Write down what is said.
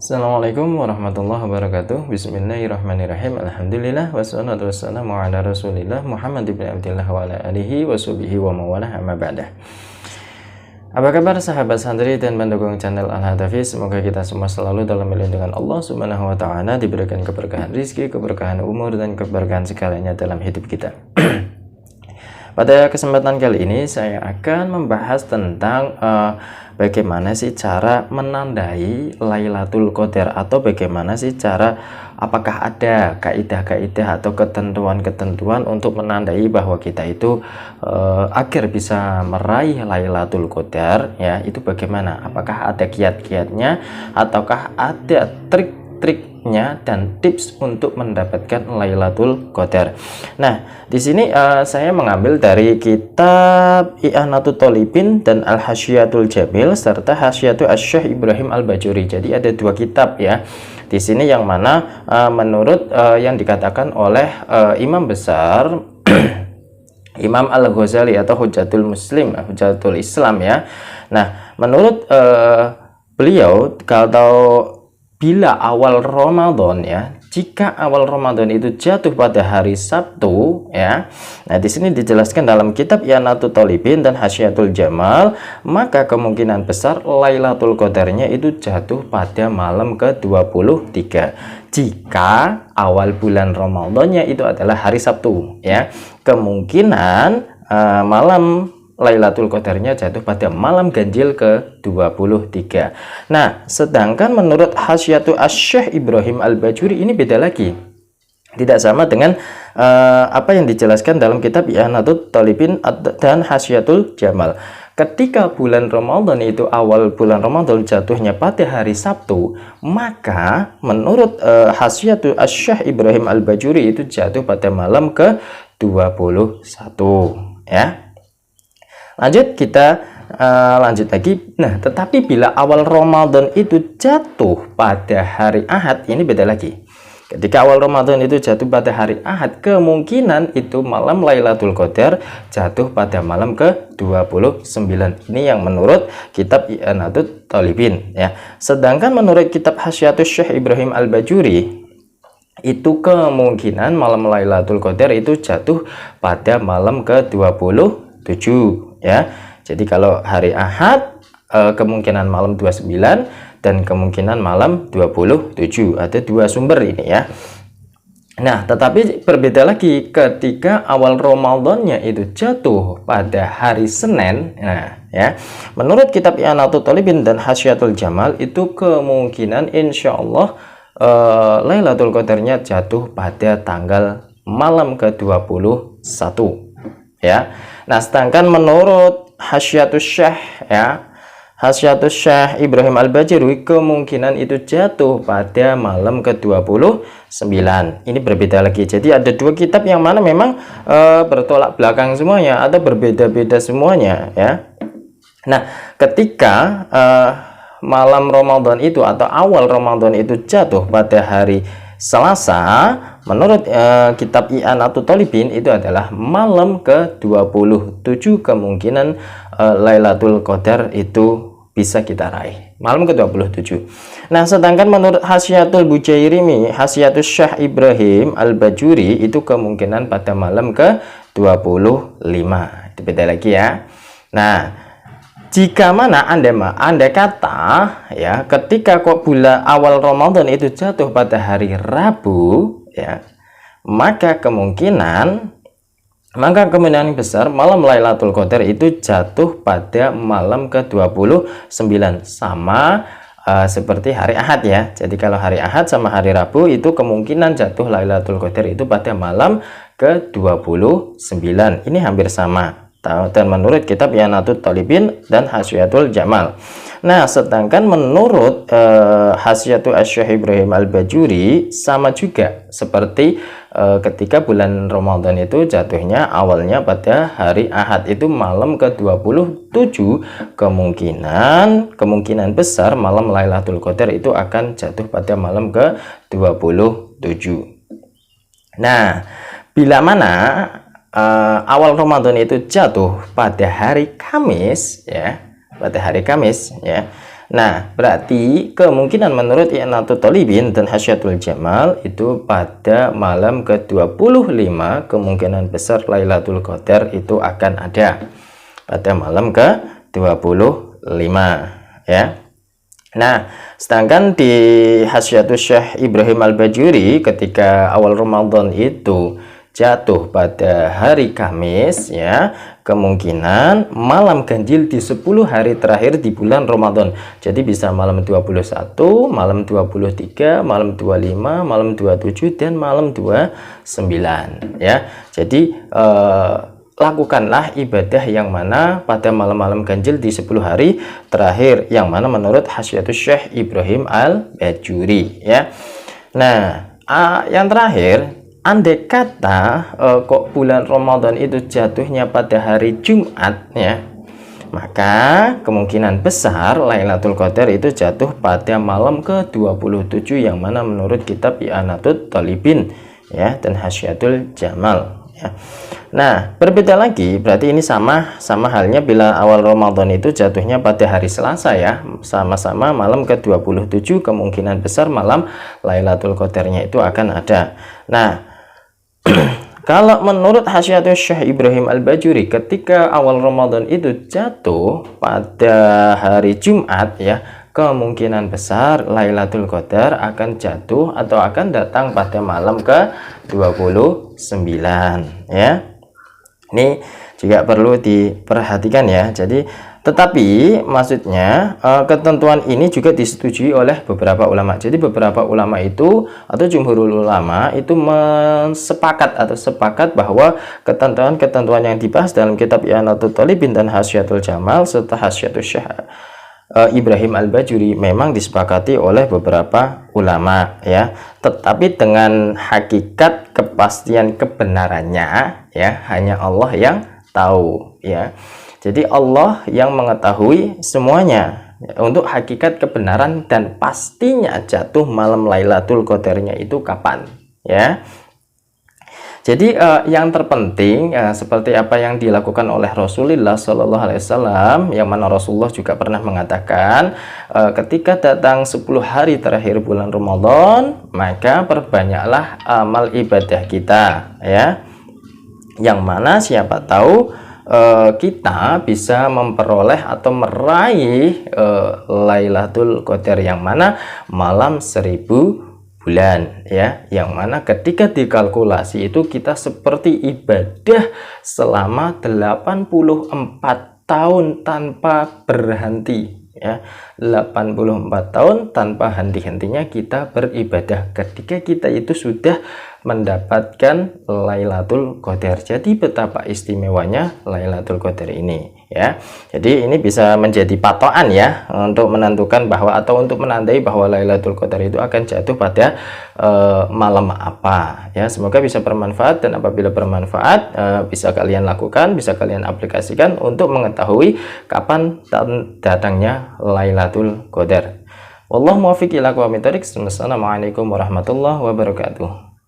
Assalamualaikum warahmatullahi wabarakatuh. Bismillahirrahmanirrahim. Alhamdulillah wassalatu wassalamu ala Rasulillah Muhammad ibn Abdillah wa ala alihi wa sahbihi wa mawalah amma ba'dah. Apa kabar sahabat santri dan pendukung channel Al-Hadafi? Semoga kita semua selalu dalam lindungan Allah Subhanahu wa taala, diberikan keberkahan rizki, keberkahan umur dan keberkahan segalanya dalam hidup kita. Pada kesempatan kali ini saya akan membahas tentang bagaimana sih cara menandai Lailatul Qadar, atau bagaimana sih cara, apakah ada kaidah-kaidah atau ketentuan-ketentuan untuk menandai bahwa kita itu agar bisa meraih Lailatul Qadar, ya, itu bagaimana? Apakah ada kiat-kiatnya ataukah ada trik-triknya dan tips untuk mendapatkan Lailatul Qadar? Nah, di sini saya mengambil dari kitab I'anatut Thalibin dan Al-Hasyiatul Jamil serta Hasyiatu Asy-Syaikh Ibrahim Al-Bajuri. Jadi ada dua kitab, ya. Di sini yang mana menurut yang dikatakan oleh imam besar Imam Al-Ghazali atau Hujjatul Muslim, Hujjatul Islam, ya. Nah, menurut beliau, kalau bila awal Ramadan, ya, jika awal Ramadan itu jatuh pada hari Sabtu, ya. Nah, di sini dijelaskan dalam kitab I'anatut Thalibin dan Hasyiatul Jamal, maka kemungkinan besar Lailatul Qadarnya itu jatuh pada malam ke-23. Jika awal bulan Ramadannya itu adalah hari Sabtu, ya. Kemungkinan malam Lailatul Qadarnya jatuh pada malam ganjil ke-23. Nah, sedangkan menurut Hasyiatu Asy-Syaikh Ibrahim Al-Bajuri ini beda lagi. Tidak sama dengan apa yang dijelaskan dalam kitab I'anatut Thalibin dan Hasyiatul Jamal. Ketika bulan Ramadan itu, awal bulan Ramadan jatuhnya pada hari Sabtu, maka menurut Hasyiatu Asy-Syaikh Ibrahim Al-Bajuri itu jatuh pada malam ke-21, ya. Lanjut, kita lanjut lagi. Nah, tetapi bila awal Ramadan itu jatuh pada hari Ahad, ini beda lagi. Ketika awal Ramadan itu jatuh pada hari Ahad, kemungkinan itu malam Lailatul Qadar jatuh pada malam ke-29. Ini yang menurut kitab I'anatut Thalibin, ya. Sedangkan menurut kitab Hasyiatus Syekh Ibrahim Al-Bajuri, itu kemungkinan malam Lailatul Qadar itu jatuh pada malam ke-27, ya. Jadi kalau hari Ahad kemungkinan malam 29 dan kemungkinan malam 27. Ada dua sumber ini, ya. Nah, tetapi berbeda lagi ketika awal Ramadannya itu jatuh pada hari Senin. Nah, ya, menurut kitab I'anatut Thalibin dan Hasyiatul Jamal itu kemungkinan insya Allah Lailatul Qadarnya jatuh pada tanggal malam ke-21, ya. Nah, sedangkan menurut Hasyiatus Syekh, ya, Hasyiatus Syekh Ibrahim Al-Bajuri, kemungkinan itu jatuh pada malam ke-29. Ini berbeda lagi. Jadi ada dua kitab yang mana memang bertolak belakang semuanya atau berbeda-beda semuanya, ya. Nah, ketika malam Ramadan itu atau awal Ramadan itu jatuh pada hari Selasa, menurut kitab I'anatut Thalibin itu adalah malam ke-27, kemungkinan Lailatul Qadar itu bisa kita raih malam ke-27. Nah, sedangkan menurut Hasyiatul Bujairimi, Hasyiatus Syekh Ibrahim Al-Bajuri, itu kemungkinan pada malam ke-25. Itu beda lagi, ya. Nah, jika mana andai kata, ya, ketika kok bulan awal Ramadan itu jatuh pada hari Rabu, ya, maka kemungkinan besar malam Lailatul Qadar itu jatuh pada malam ke-29, sama seperti hari Ahad, ya. Jadi kalau hari Ahad sama hari Rabu itu kemungkinan jatuh Lailatul Qadar itu pada malam ke-29. Ini hampir sama. Dan menurut kitab I'anatut Thalibin dan Hasyiatul Jamal. Nah, sedangkan menurut Hasyiatu Asy-Syaikh Ibrahim Al-Bajuri sama juga seperti ketika bulan Ramadan itu jatuhnya awalnya pada hari Ahad, itu malam ke-27, kemungkinan besar malam Lailatul Qadar itu akan jatuh pada malam ke-27. Nah, bila mana awal Ramadan itu jatuh pada hari Kamis, ya, pada hari Kamis, ya. Nah, berarti kemungkinan menurut I'natul Talibin dan Hasyatul Jamal itu pada malam ke-25 kemungkinan besar Lailatul Qadar itu akan ada pada malam ke-25 ya. Nah, sedangkan di Hasyatul Syekh Ibrahim Al-Bajuri ketika awal Ramadan itu jatuh pada hari Kamis ya, kemungkinan malam ganjil di 10 hari terakhir di bulan Ramadan. Jadi bisa malam 21, malam 23, malam 25, malam 27 dan malam 29 ya. Jadi lakukanlah ibadah yang mana pada malam-malam ganjil di 10 hari terakhir yang mana menurut Hasyatul Syekh Ibrahim Al-Bajuri ya. Nah, yang terakhir, andai kata kok bulan Ramadan itu jatuhnya pada hari Jumat ya, maka kemungkinan besar Lailatul Qadar itu jatuh pada malam ke-27 yang mana menurut kitab I'natul Talibin ya dan Hasyatul Jamal ya. Nah, berbeda lagi berarti ini sama halnya bila awal Ramadan itu jatuhnya pada hari Selasa ya, sama-sama malam ke-27 kemungkinan besar malam Lailatul Qadarnya itu akan ada. Nah, kalau menurut Hasyatul Syekh Ibrahim Al-Bajuri ketika awal Ramadan itu jatuh pada hari Jumat ya, kemungkinan besar Lailatul Qadar akan jatuh atau akan datang pada malam ke-29 ya. Ini juga perlu diperhatikan ya. Jadi tetapi maksudnya ketentuan ini juga disetujui oleh beberapa ulama. Jadi beberapa ulama itu atau jumhurul ulama itu sepakat bahwa ketentuan yang dibahas dalam kitab I'natul Talibin dan Hasyatul Jamal serta Hasyatul Syekh Ibrahim Al-Bajuri memang disepakati oleh beberapa ulama ya, tetapi dengan hakikat kepastian kebenarannya ya hanya Allah yang tahu ya. Jadi Allah yang mengetahui semuanya untuk hakikat kebenaran dan pastinya jatuh malam Lailatul Qadarnya itu kapan ya. Jadi yang terpenting seperti apa yang dilakukan oleh Rasulullah Shallallahu Alaihi Wasallam, yang mana Rasulullah juga pernah mengatakan ketika datang 10 hari terakhir bulan Ramadan, maka perbanyaklah amal ibadah kita ya, yang mana siapa tahu kita bisa memperoleh atau meraih Lailatul Qadar yang mana malam 1000 bulan ya, yang mana ketika dikalkulasi itu kita seperti ibadah selama 84 tahun tanpa berhenti ya, 84 tahun tanpa henti-hentinya kita beribadah ketika kita itu sudah mendapatkan Lailatul Qadar. Jadi betapa istimewanya Lailatul Qadar ini ya. Jadi ini bisa menjadi patokan ya untuk menentukan bahwa atau untuk menandai bahwa Lailatul Qadar itu akan jatuh pada malam apa ya. Semoga bisa bermanfaat, dan apabila bermanfaat bisa kalian lakukan, bisa kalian aplikasikan untuk mengetahui kapan datangnya Lailatul Qadar. Wallahu muwaffiq ila aqwamit thoriq. Wassalamualaikum warahmatullahi wabarakatuh.